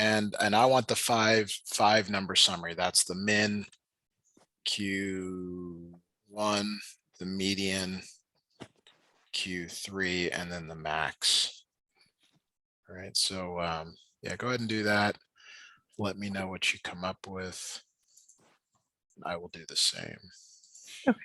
And I want the five number summary. That's the min, Q1, the median, Q3, and then the max. All right, so yeah, go ahead and do that. Let me know what you come up with. I will do the same. Okay.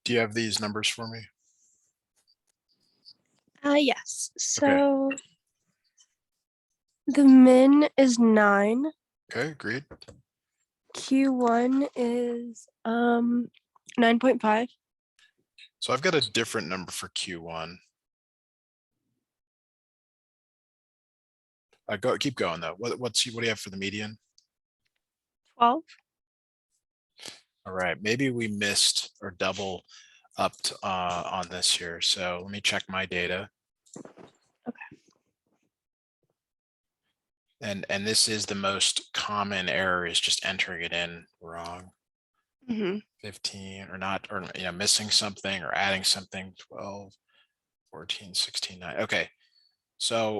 Do you have these numbers for me? Yes. So the min is 9. Okay, agreed. Q1 is 9.5. So I've got a different number for Q1. Keep going though. What do you have for the median? 12. All right, maybe we missed or double upped on this here. So let me check my data. Okay. And this is the most common error, is just entering it in wrong. 15 or not, or missing something or adding something. 12, 14, 16, 9. Okay. So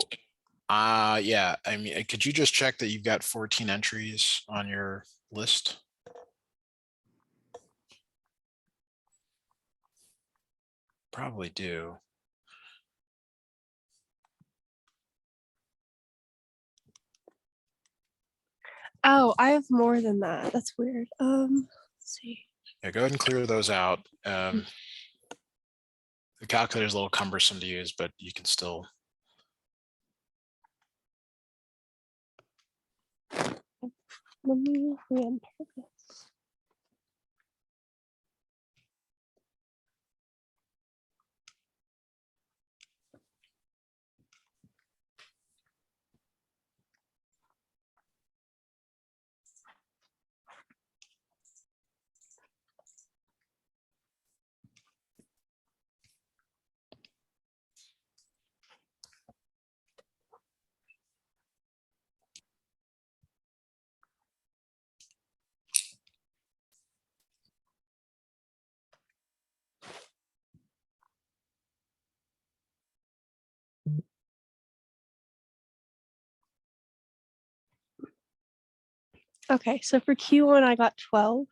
yeah, I mean, could you just check that you've got 14 entries on your list? Probably do. Oh, I have more than that. That's weird. Let's see. Yeah, go ahead and clear those out. The calculator is a little cumbersome to use, but you can still. Let me re-enter this. Okay, so for Q1, I got 12.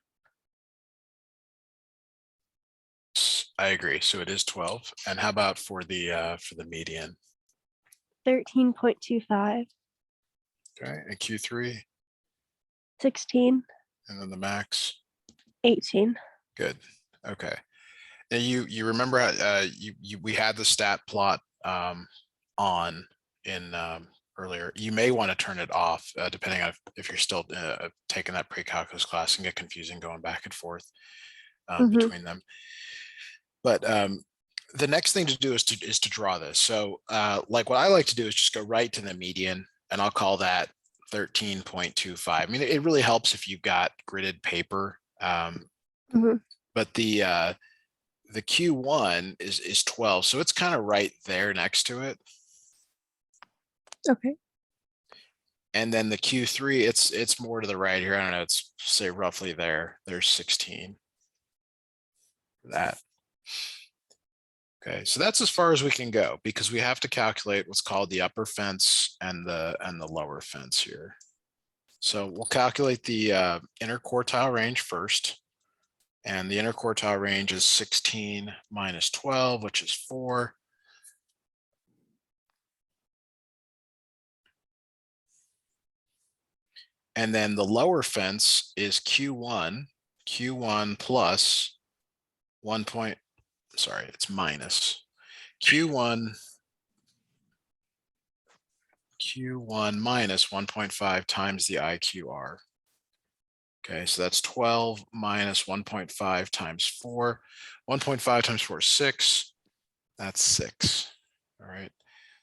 I agree. So it is 12. And how about for the median? 13.25. Okay, and Q3? 16. And then the max? 18. Good. Okay. And you remember we had the stat plot on in earlier. You may want to turn it off depending on if you're still taking that pre-calculus class and get confusing going back and forth between them. But the next thing to do is to draw this. So like what I like to do is just go right to the median, and I'll call that 13.25. I mean, it really helps if you've got gridded paper. But the Q1 is 12, so it's kind of right there next to it. Okay. And then the Q3, it's more to the right here. I don't know, it's say roughly there. There's 16. That. Okay, so that's as far as we can go because we have to calculate what's called the upper fence and the lower fence here. So we'll calculate the interquartile range first. And the interquartile range is 16 minus 12, which is 4. And then the lower fence is Q1 plus 1 point, sorry, it's minus Q1 minus 1.5 times the IQR. Okay, so that's 12 minus 1.5 times 4. 1.5 times 4 is 6. That's 6. All right.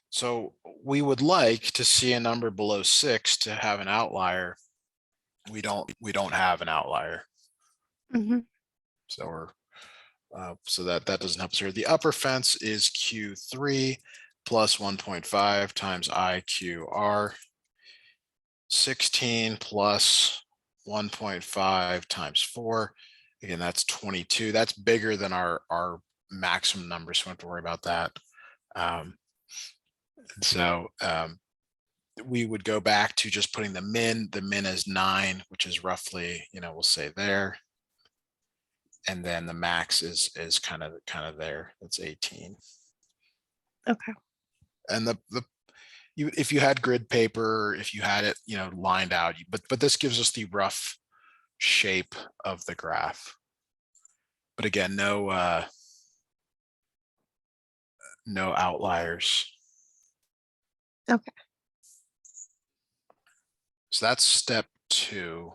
So we would like to see a number below 6 to have an outlier. We don't have an outlier. So so that doesn't help us here. The upper fence is Q3 plus 1.5 times IQR. 16 plus 1.5 times 4. Again, that's 22. That's bigger than our maximum number, so we don't have to worry about that. So we would go back to just putting the min. The min is 9, which is roughly, we'll say there. And then the max is kind of there. That's 18. Okay. And if you had grid paper, if you had it, lined out, but this gives us the rough shape of the graph. But again, no outliers. Okay. So that's step 2.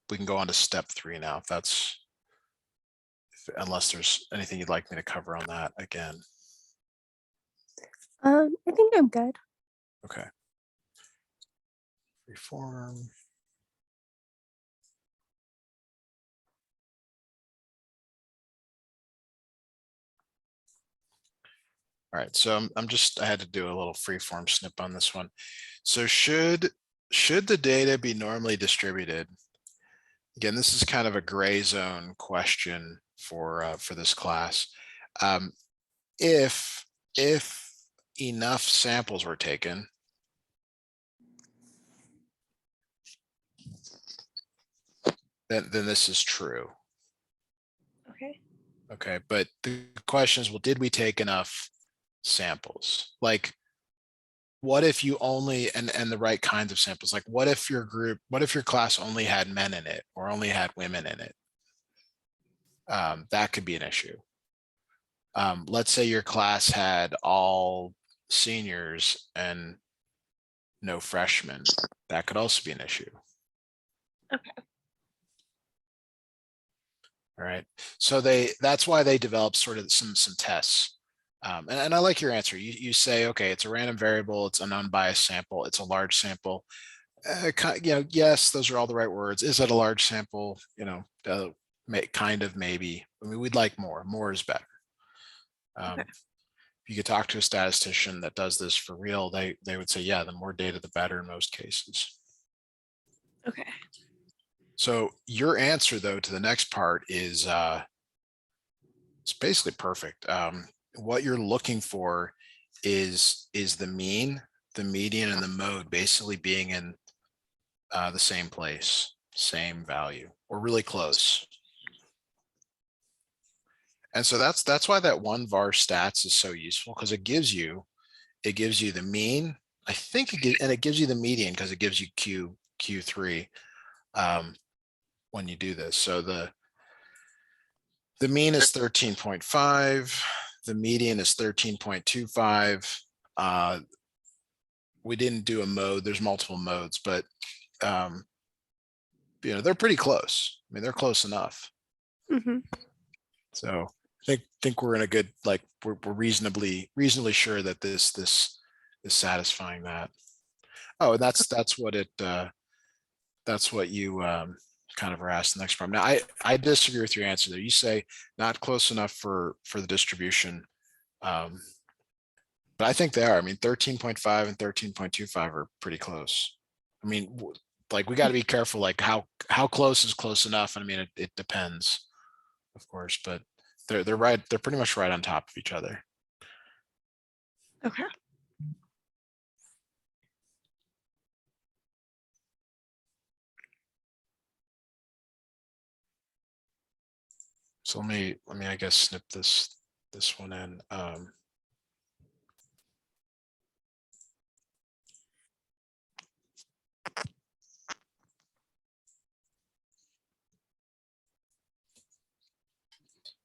We can go on to step 3 now, if that's, unless there's anything you'd like me to cover on that again. I think I'm good. Okay. Reform. All right, so I had to do a little freeform snip on this one. So should the data be normally distributed? Again, this is kind of a gray zone question for this class. If enough samples were taken, then this is true. Okay, but the question is, well, did we take enough samples? Like, what if you only, and the right kinds of samples, like what if your class only had men in it or only had women in it? That could be an issue. Let's say your class had all seniors and no freshmen. That could also be an issue. Okay. All right. So that's why they developed sort of some tests. And I like your answer. You say, okay, it's a random variable, it's an unbiased sample, it's a large sample. Yes, those are all the right words. Is it a large sample? Kind of, maybe. I mean, we'd like more. More is better. Okay. If you could talk to a statistician that does this for real, they would say, yeah, the more data, the better in most cases. Okay. So your answer, though, to the next part is it's basically perfect. What you're looking for is the mean, the median, and the mode basically being in the same place, same value, or really close. And so that's why that one var stats is so useful, because it gives you the mean. I think it gives you the median because it gives you Q3. when you do this. So the mean is 13.5, the median is 13.25. We didn't do a mode, there's multiple modes, but they're pretty close. I mean, they're close enough. So I think we're in a good, like we're reasonably sure that this is satisfying that. Oh, and that's what it that's what you kind of are asked the next problem. Now I disagree with your answer there. You say not close enough for the distribution. But I think they are. I mean, 13.5 and 13.25 are pretty close. I mean, like we got to be careful, like how close is close enough. I mean, it depends, of course, but they're right. They're pretty much right on top of each other. Okay. So let me I guess snip this one in.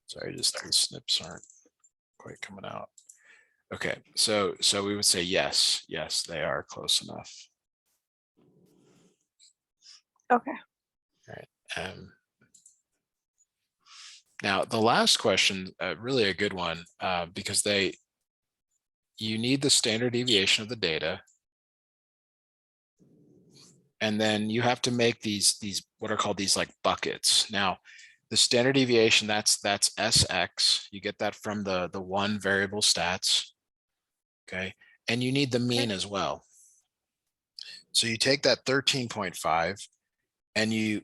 Sorry, just the snips aren't quite coming out. Okay, so we would say yes, they are close enough. Okay. All right. Now the last question, really a good one, because you need the standard deviation of the data, and then you have to make these what are called these like buckets. Now, the standard deviation, that's SX. You get that from the one variable stats. Okay, and you need the mean as well. So you take that 13.5 and you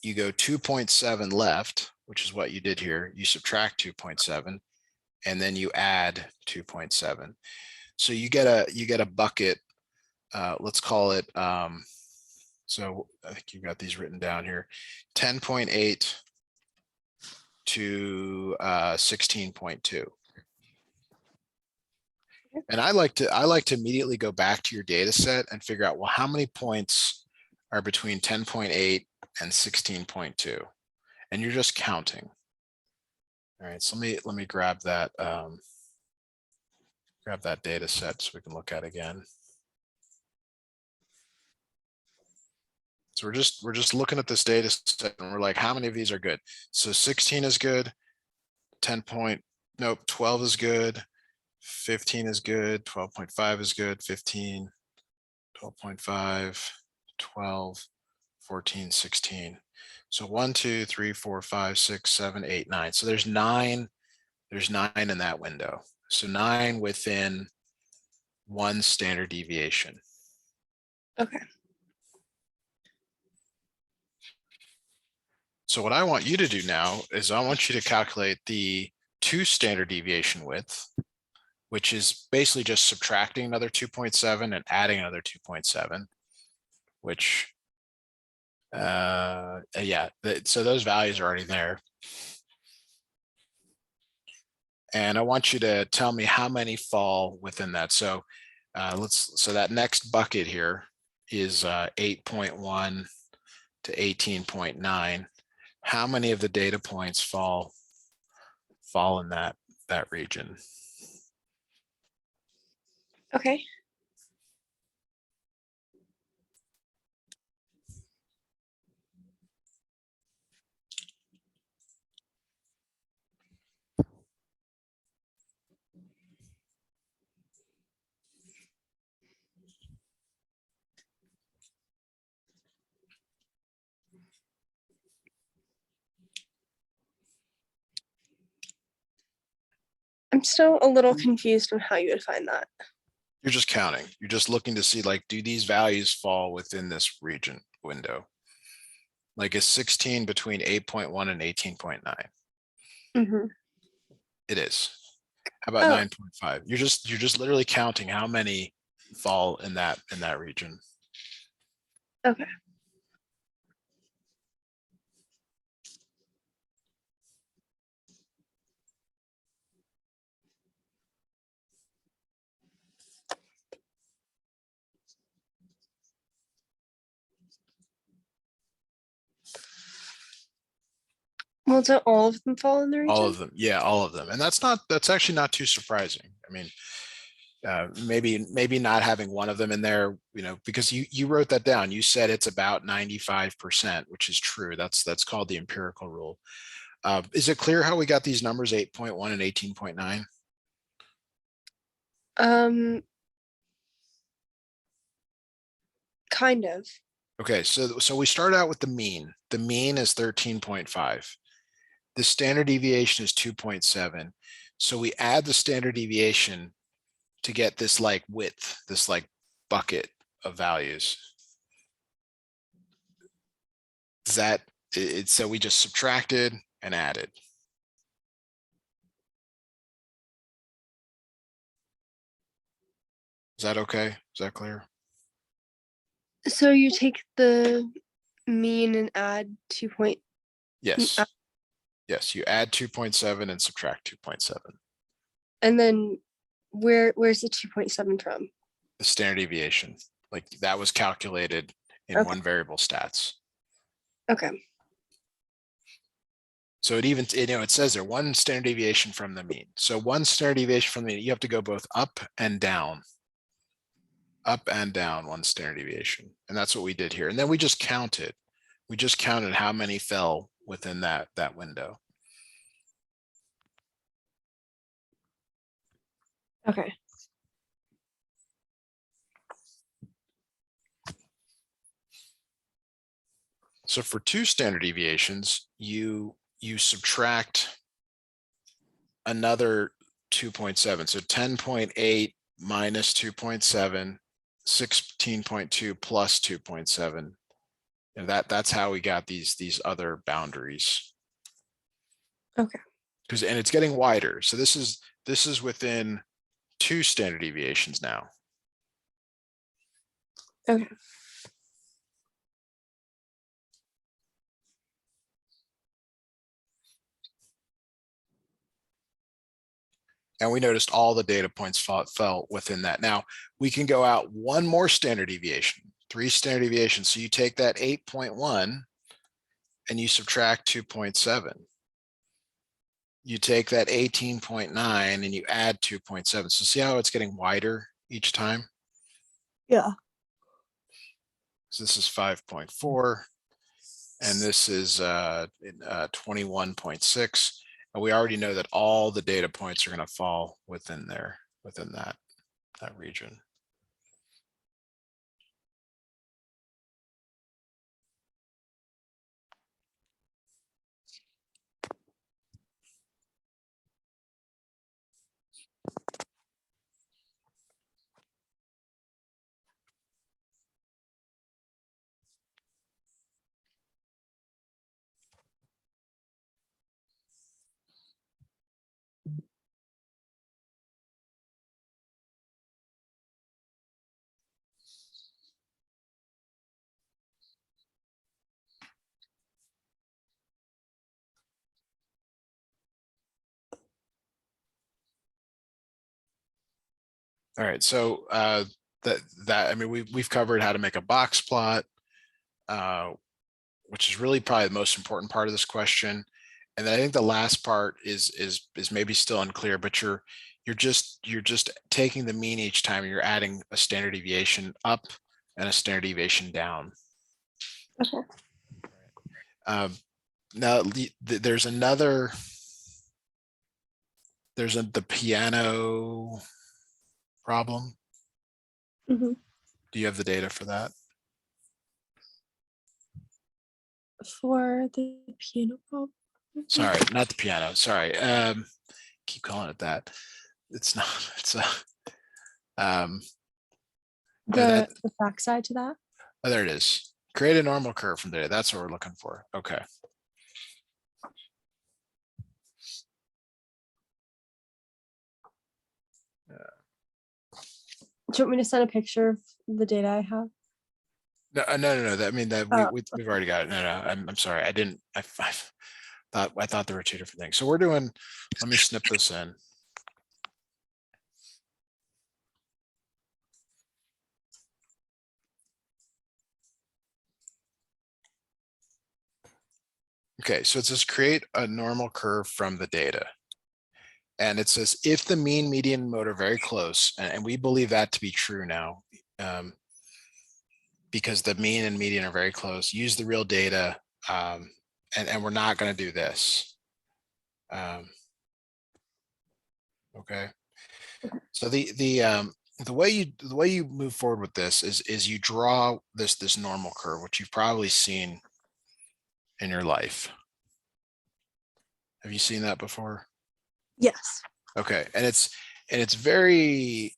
go 2.7 left, which is what you did here. You subtract 2.7 and then you add 2.7. So you get a bucket. Let's call it, so I think you've got these written down here, 10.8 to 16.2. And I like to immediately go back to your data set and figure out, well, how many points are between 10.8 and 16.2? And you're just counting. All right, so let me grab that data set so we can look at it again. So we're just looking at this data set and we're like, how many of these are good? So 16 is good, 12 is good, 15 is good, 12.5 is good, 15, 12.5, 12, 14, 16. So 1, 2, 3, 4, 5, 6, 7, 8, 9. So there's 9 in that window. So 9 within one standard deviation. Okay. So what I want you to do now is I want you to calculate the 2 standard deviation width, which is basically just subtracting another 2.7 and adding another 2.7, which, yeah, so those values are already there. And I want you to tell me how many fall within that. So so that next bucket here is 8.1 to 18.9. How many of the data points fall in that region? Okay. I'm still a little confused on how you would find that. You're just counting. You're just looking to see, like, do these values fall within this region window? Like, is 16 between 8.1 and 18.9? It is. How about 9.5? You're just literally counting how many fall in that region. Okay. Well, don't all of them fall in the region? All of them. Yeah, all of them. And that's actually not too surprising. I mean, maybe not having one of them in there, because you wrote that down. You said it's about 95%, which is true. That's called the empirical rule. Is it clear how we got these numbers 8.1 and 18.9? Kind of. Okay, so we start out with the mean. The mean is 13.5. The standard deviation is 2.7. So we add the standard deviation to get this like width, this like bucket of values. Is that it? So we just subtracted and added. Is that okay? Is that clear? So you take the mean and add 2 point. Yes. Yes, you add 2.7 and subtract 2.7. And then where's the 2.7 from? The standard deviation, like that was calculated in Okay. one variable stats. Okay. So it says there one standard deviation from the mean. So one standard deviation from the mean, you have to go both up and down one standard deviation. And that's what we did here. And then we just counted. We just counted how many fell within that window. Okay. So for two standard deviations, you subtract another 2.7. So 10.8 minus 2.7, 16.2 plus 2.7. And that's how we got these other boundaries. Okay. And it's getting wider. So this is within two standard deviations now. Okay. And we noticed all the data points fell within that. Now we can go out one more standard deviation, 3 standard deviations. So you take that 8.1 and you subtract 2.7. You take that 18.9 and you add 2.7. So see how it's getting wider each time? Yeah. So this is 5.4 and this is 21.6. And we already know that all the data points are going to fall within that region. All right, so I mean, we've covered how to make a box plot, which is really probably the most important part of this question. And then I think the last part is maybe still unclear, but you're just taking the mean each time, and you're adding a standard deviation up and a standard deviation down. Okay. Now there's the piano problem. Mm-hmm. Do you have the data for that? For the piano problem? Sorry, not the piano. Sorry. Keep calling it that. It's not. It's the backside to that. Oh, there it is. Create a normal curve from there. That's what we're looking for. Okay. Do you want me to send a picture of the data I have? No. I mean that we've already got it. No. I'm sorry. I didn't. I thought there were two different things. So we're doing. Let me snip this in. Okay, so it says create a normal curve from the data. And it says if the mean, median, and mode are very close, and we believe that to be true now, because the mean and median are very close, use the real data, and we're not going to do this. Okay. So the way you move forward with this is you draw this normal curve, which you've probably seen in your life. Have you seen that before? Yes. Okay, and it's very,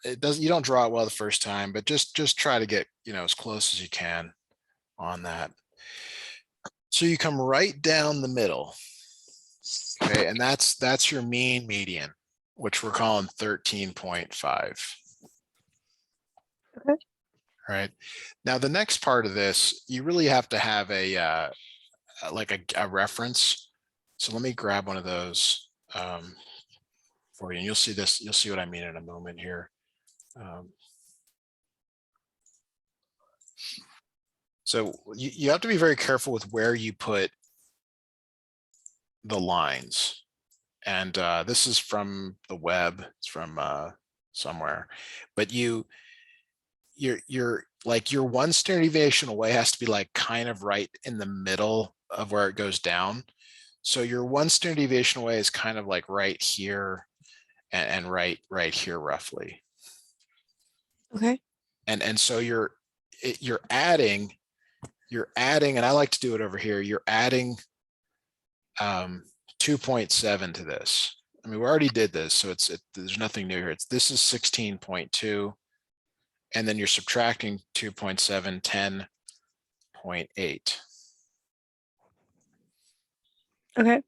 you don't draw it well the first time, but just try to get, as close as you can on that. So you come right down the middle. Okay, and that's your mean median, which we're calling 13.5. Okay. Right. Now the next part of this, you really have to have like a reference. So let me grab one of those for you, and you'll see this. You'll see what I mean in a moment here. So you have to be very careful with where you put the lines. And this is from the web. It's from somewhere, but you're like your one standard deviation away has to be like kind of right in the middle of where it goes down. So your one standard deviation away is kind of like right here and right here roughly. Okay. And so you're adding, and I like to do it over here. You're adding 2.7 to this. I mean, we already did this, so there's nothing new here. This is 16.2, and then you're subtracting 2.7, 10.8. Okay.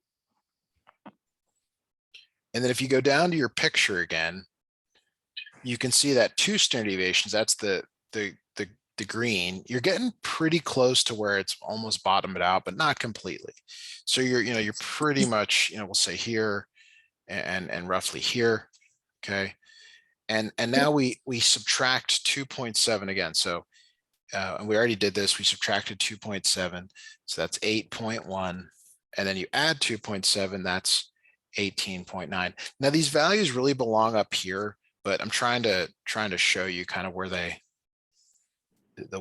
And then if you go down to your picture again, you can see that 2 standard deviations, that's the green, you're getting pretty close to where it's almost bottomed out, but not completely. So you're pretty much, we'll say here and roughly here. Okay. And now we subtract 2.7 again. So and we already did this, we subtracted 2.7. So that's 8.1. And then you add 2.7, that's 18.9. Now these values really belong up here, but I'm trying to show you kind of where the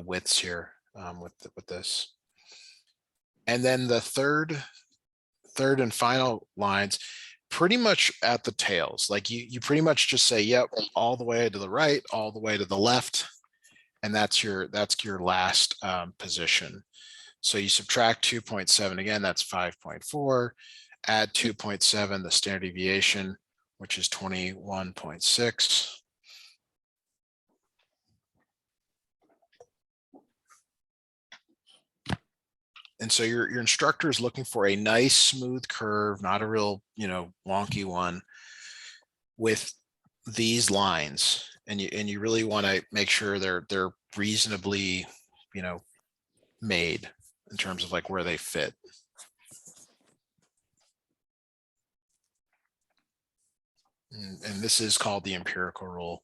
widths here with this. And then the third and final lines pretty much at the tails, like you pretty much just say, yep, all the way to the right, all the way to the left, and that's your last position. So you subtract 2.7 again, that's 5.4, add 2.7, the standard deviation, which is 21.6. And so your instructor is looking for a nice smooth curve, not a real, wonky one with these lines. And you really want to make sure they're reasonably, made in terms of like where they fit. And this is called the empirical rule.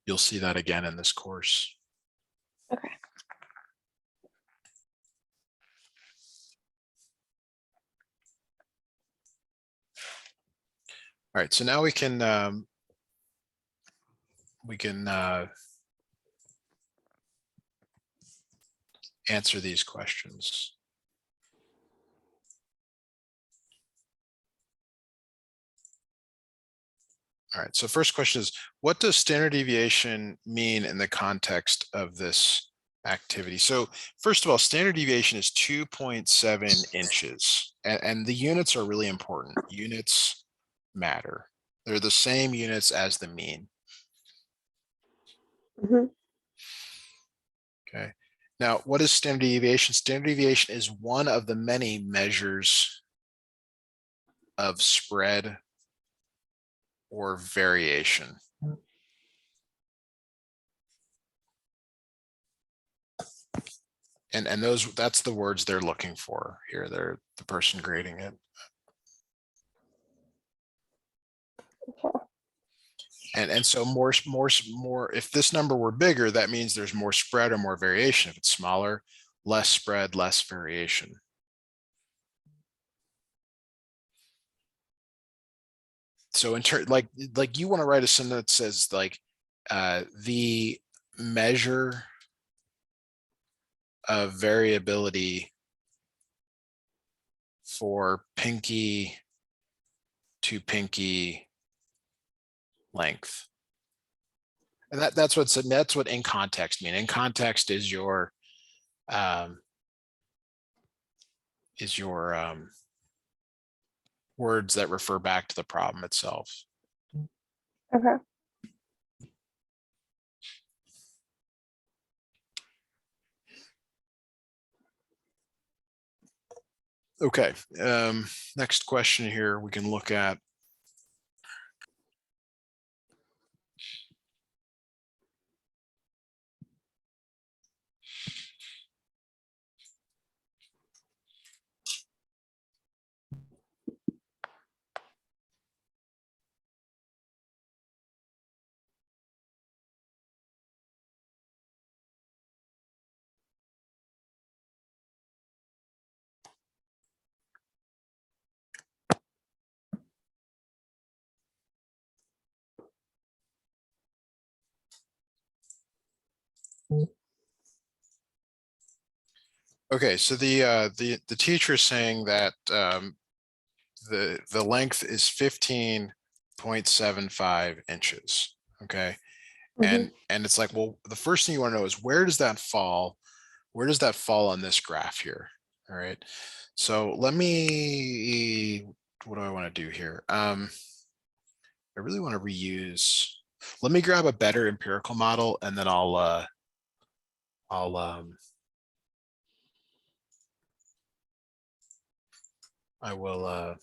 You'll see that again in this course. Okay. All right, so now we can answer these questions. All right, so first question is, what does standard deviation mean in the context of this activity? So first of all, standard deviation is 2.7 inches, and the units are really important. Units matter. They're the same units as the mean. Mm-hmm. Okay. Now, what is standard deviation? Standard deviation is one of the many measures of spread or variation. And that's the words they're looking for here. They're the person grading it. Okay. And so more, if this number were bigger, that means there's more spread or more variation. If it's smaller, less spread, less variation. So like you want to write a sentence that says like the measure of variability for pinky to pinky length. And that's what in context mean. In context is your words that refer back to the problem itself. Okay. Okay. Next question here we can look at. Okay, so the teacher is saying that the length is 15.75 inches. Okay. And it's like, well, the first thing you want to know is where does that fall? Where does that fall on this graph here? All right. So let me, what do I want to do here? I really want to reuse, let me grab a better empirical model and then I will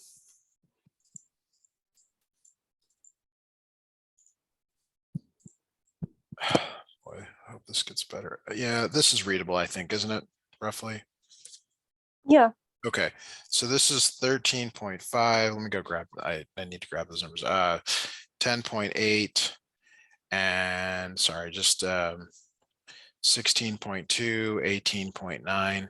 boy, I hope this gets better. Yeah, this is readable, I think, isn't it? Roughly. Yeah. Okay, so this is 13.5. Let me go grab, I need to grab those numbers. 10.8 and sorry, just 16.2, 18.9,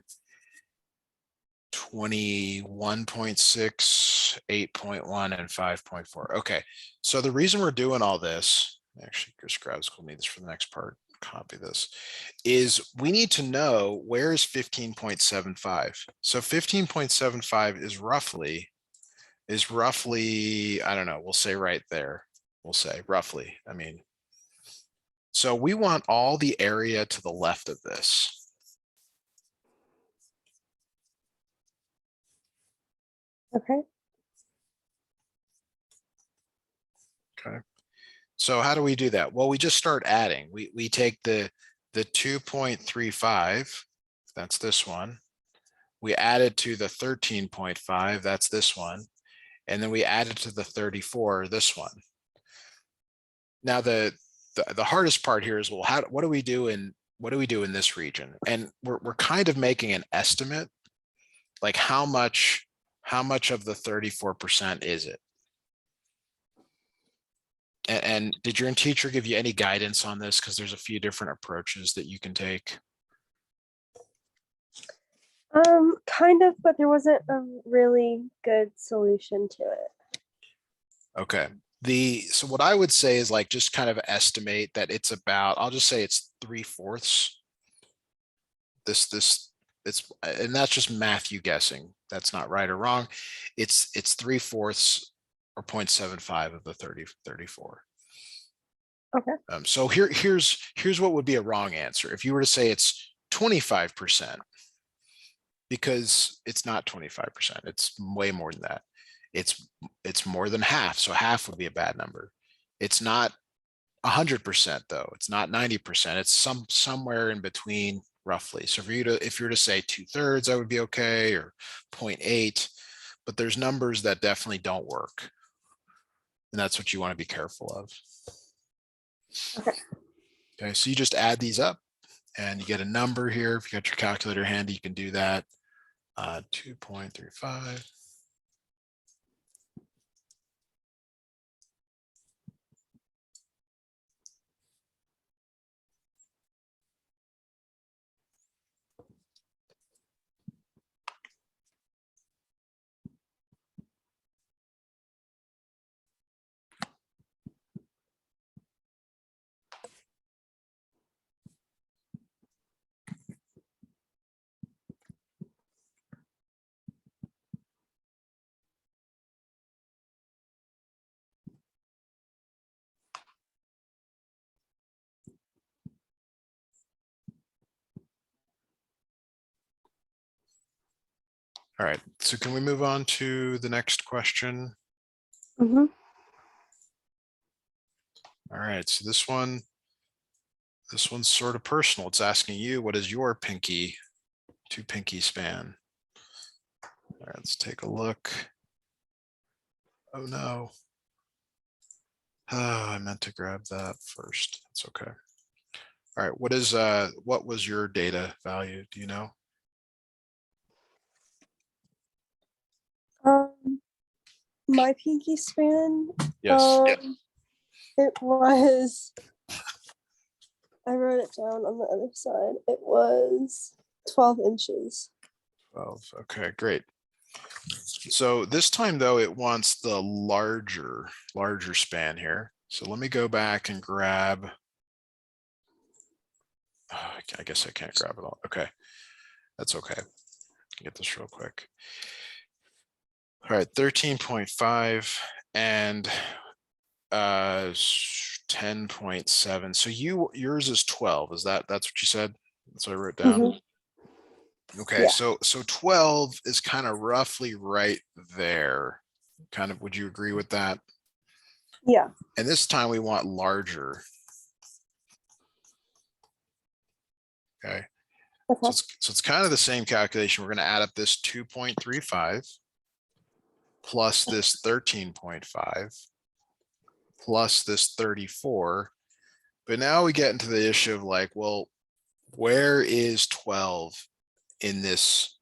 21.6, 8.1, and 5.4. Okay, so the reason we're doing all this, actually, just grab this, we'll need this for the next part, copy this, is we need to know where is 15.75. So 15.75 is roughly, I don't know, we'll say right there. We'll say roughly, I mean, so we want all the area to the left of this. Okay. Okay. So how do we do that? Well, we just start adding. We take the 2.35, that's this one. We add it to the 13.5, that's this one. And then we add it to the 34, this one. Now the hardest part here is, well, what do we do in this region? And we're kind of making an estimate, like how much of the 34% is it? And did your teacher give you any guidance on this? Because there's a few different approaches that you can take. Kind of, but there wasn't a really good solution to it. Okay. So what I would say is like, just kind of estimate that it's about, I'll just say it's 3/4. And that's just math you guessing. That's not right or wrong. It's 3/4 or 0.75 of the 34. Okay. So here's what would be a wrong answer. If you were to say it's 25%, because it's not 25%, it's way more than that. It's more than half. So half would be a bad number. It's not 100% though. It's not 90%. It's somewhere in between roughly. So if you were to say 2/3, that would be okay, or 0.8, but there's numbers that definitely don't work. And that's what you want to be careful of. Okay. Okay, so you just add these up and you get a number here. If you got your calculator handy, you can do that. 2.35. All right, so can we move on to the next question? Mm-hmm. All right, so this one's sort of personal. It's asking you, what is your pinky to pinky span? All right, let's take a look. Oh no. Oh, I meant to grab that first. That's okay. All right, what was your data value? Do you know? My pinky span. Yes. It was. I wrote it down on the other side. It was 12 inches. 12. Okay, great. So this time though, it wants the larger span here. So let me go back and grab. I guess I can't grab it all. Okay, that's okay. Get this real quick. All right, 13.5 and 10.7. So yours is 12. Is that's what you said? That's what I wrote down. Mm-hmm. Okay, Yeah. so 12 is kind of roughly right there. Kind of, would you agree with that? Yeah. And this time we want larger. Okay. Okay. So it's kind of the same calculation. We're going to add up this 2.35 plus this 13.5 plus this 34. But now we get into the issue of like, well, where is 12 in this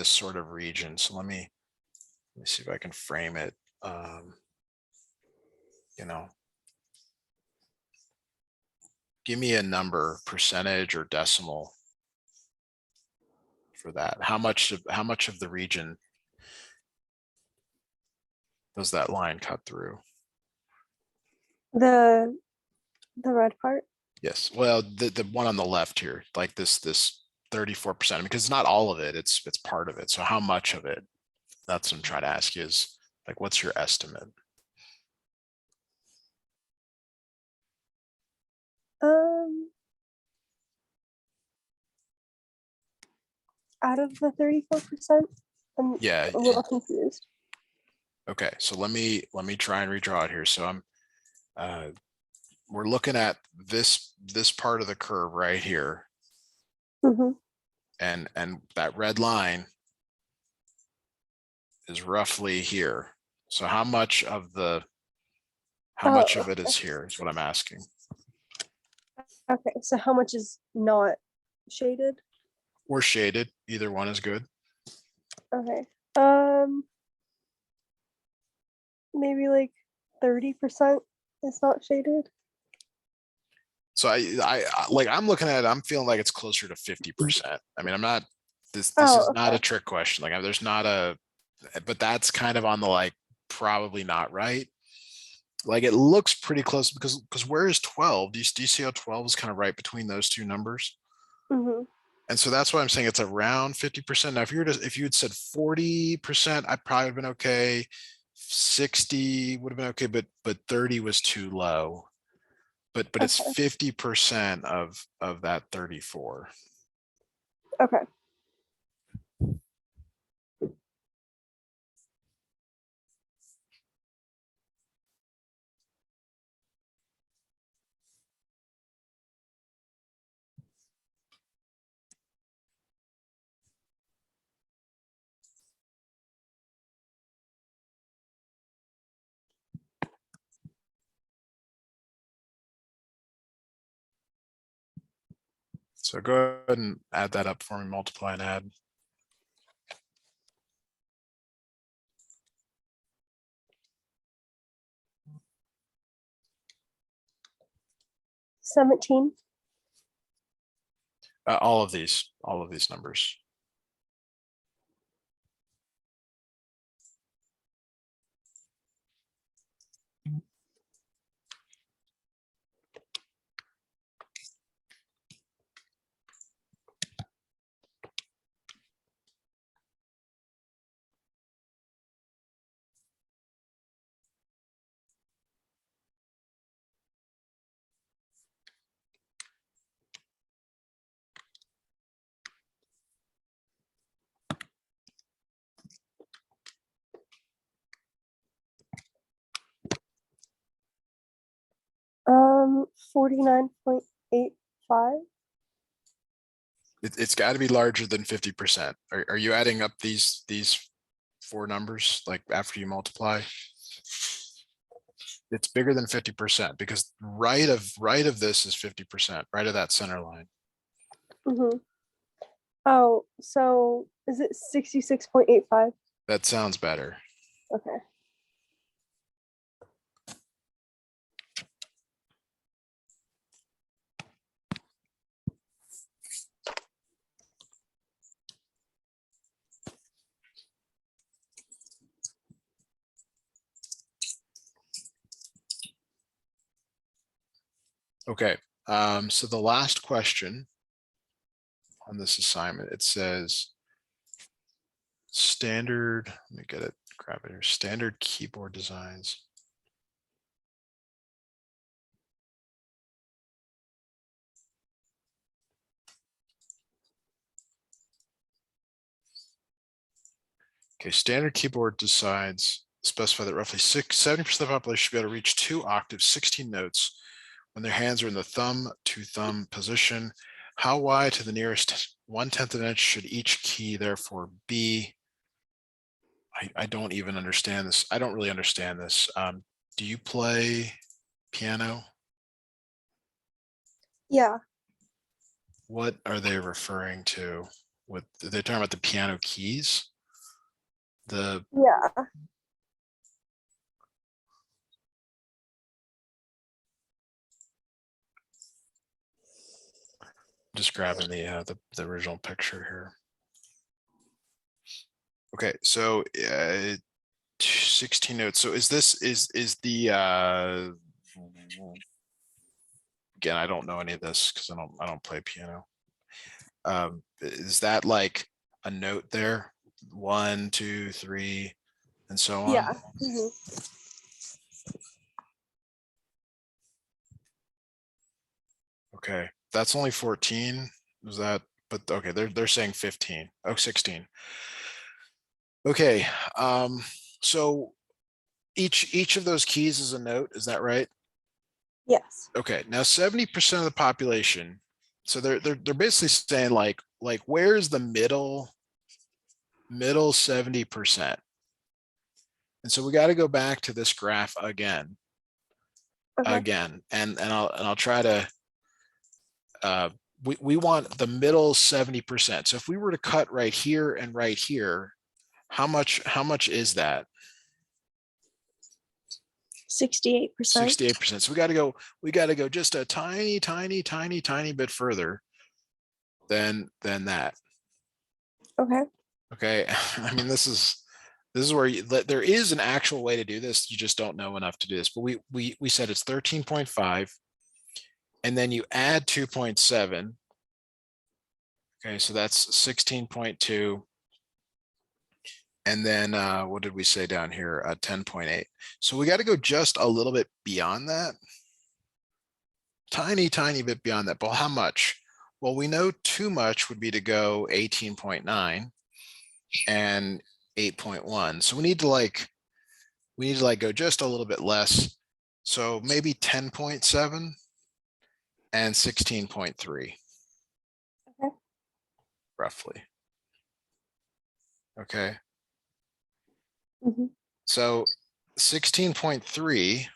sort of region? So let me see if I can frame it. You know, give me a number, percentage or decimal for that. How much of the region does that line cut through? The red part. Yes. Well, the one on the left here, like this 34%, because it's not all of it, it's part of it. So how much of it? That's what I'm trying to ask you is like, what's your estimate? Out of the 34%, I'm Yeah. a little confused. Okay. So let me try and redraw it here. So we're looking at this part of the curve right here. Mm-hmm. And that red line is roughly here. So how much of it is here is what I'm asking. Okay, so how much is not shaded? Or shaded, either one is good. Okay. Maybe like 30% is not shaded. So I'm looking at it, I'm feeling like it's closer to 50%. I mean, I'm not, this is not a trick question. Like there's not but that's kind of on the like, probably not right. Like it looks pretty close because where is 12? Do you see how 12 is kind of right between those two numbers? Mm-hmm. And so that's why I'm saying it's around 50%. Now, if you had said 40%, I probably would have been okay. 60 would have been okay, but 30 was too low. But it's 50% of that 34. Okay. So go ahead and add that up for me, multiply and add. $17. All of these numbers. 49.85. It's got to be larger than 50%. Are you adding up these four numbers like after you multiply? It's bigger than 50% because right of this is 50%, right of that center line. Mm-hmm. Oh, so is it 66.85? That sounds better. Okay. Okay, so the last question on this assignment, it says standard, let me get it, grab it here, standard keyboard designs. Okay, standard keyboard decides specify that roughly 70% of the population should be able to reach 2 octaves, 16 notes when their hands are in the thumb to thumb position. How wide to the nearest 1/10 of an inch should each key therefore be? I don't even understand this. I don't really understand this. Do you play piano? Yeah. What are they referring to? With they're talking about the piano keys? Yeah. Just grabbing the original picture here. Okay, so 16 notes. So is this is the again, I don't know any of this because I don't play piano. Is that like a note there? 1, 2, 3, and so on? Yeah. Mm-hmm. Okay, that's only 14. Is that, but okay, they're saying 15. Oh, 16. Okay, so each of those keys is a note, is that right? Yes. Okay, now 70% of the population, so they're basically saying like where's the middle 70%? And so we got to go back to this graph again, Okay. and I'll try to we want the middle 70%. So if we were to cut right here and right here, how much is that? 68%. 68%. So we got to go just a tiny bit further than that. Okay. Okay. I mean, this is where there is an actual way to do this. You just don't know enough to do this, but we said it's 13.5 and then you add 2.7. Okay. So that's 16.2. And then what did we say down here? 10.8. So we got to go just a little bit beyond that. Tiny bit beyond that. But how much? Well, we know too much would be to go 18.9 and 8.1. So we need to go just a little bit less. So maybe 10.7 and 16.3. Okay. Roughly. Okay. Mm-hmm. So 16.3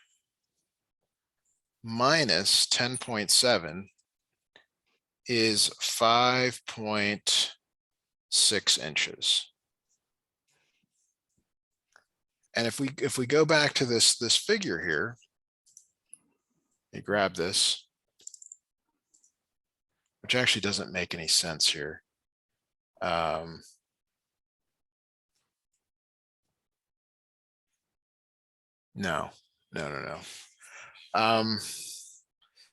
minus 10.7 is 5.6 inches. And if we go back to this figure here, you grab this, which actually doesn't make any sense here. No.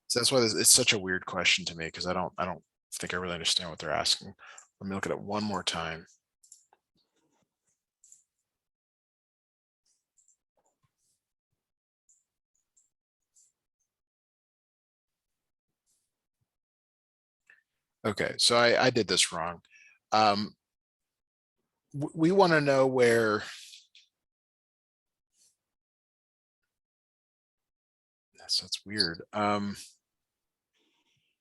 So that's why it's such a weird question to me, because I don't think I really understand what they're asking. Let me look at it one more time. Okay, so I did this wrong. We want to know where that's weird.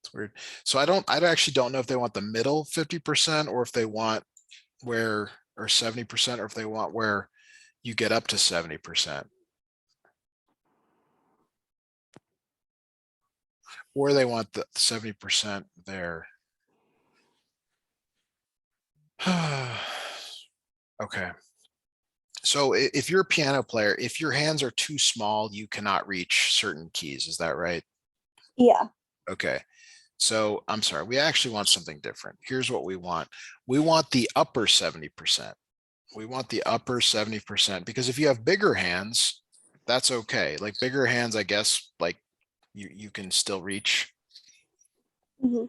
It's weird. So I actually don't know if they want the middle 50% or if they want where, or 70%, or if they want where you get up to 70%. Or they want the 70% there. Okay. So if you're a piano player, if your hands are too small, you cannot reach certain keys. Is that right? Yeah. Okay. So I'm sorry, we actually want something different. Here's what we want. We want the upper 70%. We want the upper 70% because if you have bigger hands, that's okay. Like bigger hands, I guess, like you can still reach. Mhm.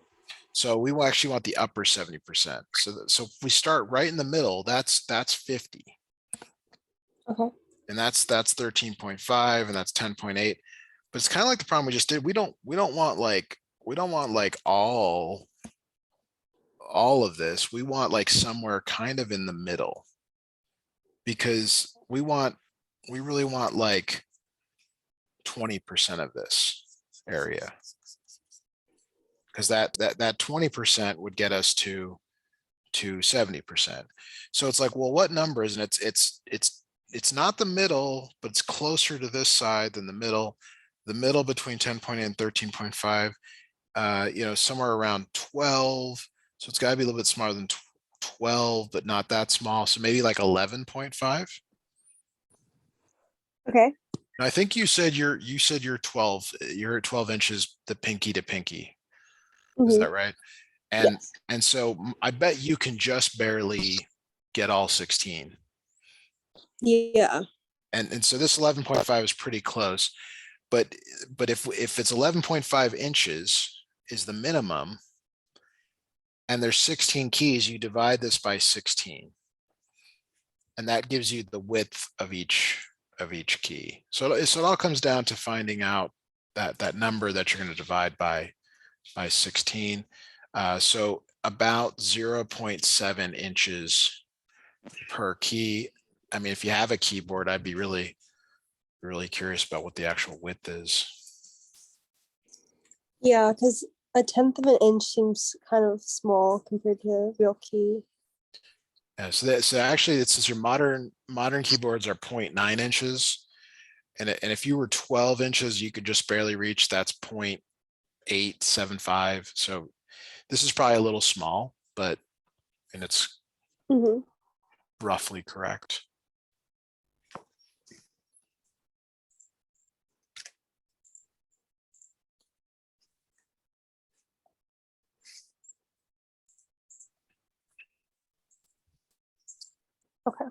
So we actually want the upper 70%. So if we start right in the middle, that's 50. Okay. And that's 13.5 and that's 10.8. But it's kind of like the problem we just did. We don't want like all of this. We want like somewhere kind of in the middle. Because we really want like 20% of this area. Because that 20% would get us to 70%. So it's like, well, what number is it? It's not the middle, but it's closer to this side than the middle. The middle between 10.8 and 13.5, you know, somewhere around 12. So it's got to be a little bit smaller than 12, but not that small. So maybe like 11.5. Okay. I think you said you're 12. You're at 12 inches, the pinky to pinky. Is Mhm. that right? And Yes. and so I bet you can just barely get all 16. Yeah. And so this 11.5 is pretty close. But if it's 11.5 inches is the minimum, and there's 16 keys, you divide this by 16. And that gives you the width of each key. So it all comes down to finding out that number that you're going to divide by 16. So about 0.7 inches per key. I mean, if you have a keyboard, I'd be really curious about what the actual width is. Yeah, because a tenth of an inch seems kind of small compared to a real key. Yeah, so actually, it says your modern keyboards are 0.9 inches. And if you were 12 inches, you could just barely reach. That's 0.875. So this is probably a little small, but and it's Mhm. roughly correct. Okay.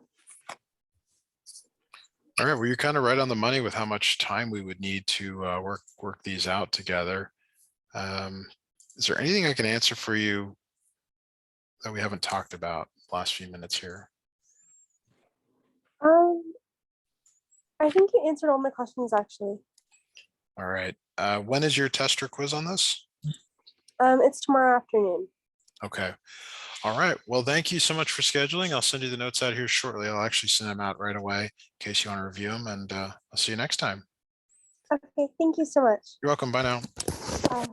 All right, well, you're kind of right on the money with how much time we would need to work these out together. Is there anything I can answer for you that we haven't talked about the last few minutes here? I think you answered all my questions actually. All right. When is your test or quiz on this? It's tomorrow afternoon. Okay. All right. Well, thank you so much for scheduling. I'll send you the notes out here shortly. I'll actually send them out right away in case you want to review them, and I'll see you next time. Okay, thank you so much. You're welcome. Bye now. Bye.